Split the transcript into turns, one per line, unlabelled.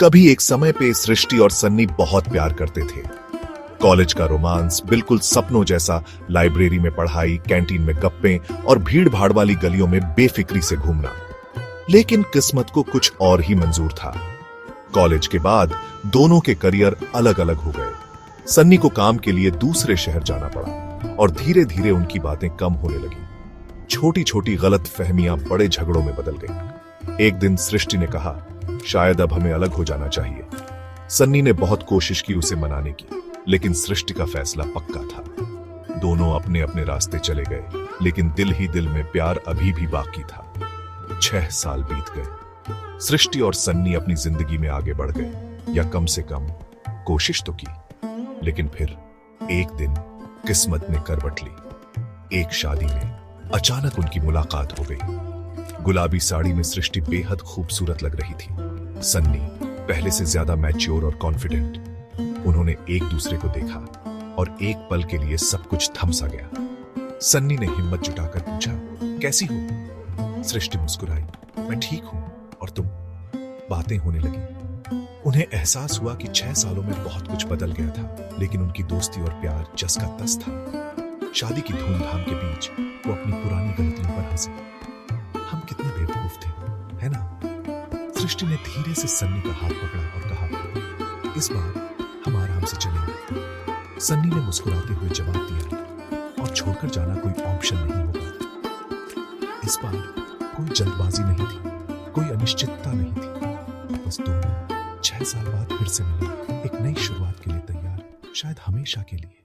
कभी एक समय पे सृष्टि और सन्नी बहुत प्यार करते थे। कॉलेज का रोमांस बिल्कुल सपनों जैसा, लाइब्रेरी में पढ़ाई, कैंटीन में गप्पें और भीड़ भाड़ वाली गलियों में बेफिक्री से घूमना। लेकिन किस्मत को कुछ और ही मंजूर था। कॉलेज के बाद दोनों के करियर अलग अलग हो गए। सन्नी को काम के लिए दूसरे शहर जाना पड़ा और धीरे धीरे उनकी बातें कम होने लगी। छोटी छोटी गलत फहमियां बड़े झगड़ों में बदल गई। एक दिन सृष्टि ने कहा, शायद अब हमें अलग हो जाना चाहिए। सन्नी ने बहुत कोशिश की उसे मनाने की, लेकिन सृष्टि का फैसला पक्का था। दोनों अपने अपने रास्ते चले गए, लेकिन दिल ही दिल में प्यार अभी भी बाकी था। 6 साल बीत गए। सृष्टि और सन्नी अपनी जिंदगी में आगे बढ़ गए, या कम से कम कोशिश तो की। लेकिन फिर एक दिन किस्मत ने करवट ली। एक शादी में अचानक उनकी मुलाकात हो गई। गुलाबी साड़ी में सृष्टि बेहद खूबसूरत लग रही थी। सन्नी पहले से ज्यादा मैच्योर और कॉन्फिडेंट। उन्होंने एक दूसरे को देखा और एक पल के लिए सब कुछ थम सा गया। सन्नी ने हिम्मत जुटाकर पूछा, कैसी हो? सृष्टि मुस्कुराई, मैं ठीक हूं, और तुम? बातें होने लगी। उन्हें एहसास हुआ कि 6 सालों में बहुत कुछ बदल गया था, लेकिन उनकी दोस्ती और प्यार जस का तस था। शादी की धूमधाम के बीच वो अपनी पुरानी गलतियों पर हंसे। हम कितने बेवकूफ थे, है ना? सृष्टि ने धीरे से सन्नी का हाथ पकड़ा और कहा, इस बार हम आराम से चलेंगे। सन्नी ने मुस्कुराते हुए जवाब दिया, और छोड़कर जाना कोई ऑप्शन नहीं होगा। इस बार कोई जल्दबाजी नहीं थी, कोई अनिश्चितता नहीं थी। बस दोनों 6 साल बाद फिर से मिले, एक नई शुरुआत के लिए तैयार, शायद हमेशा के लिए।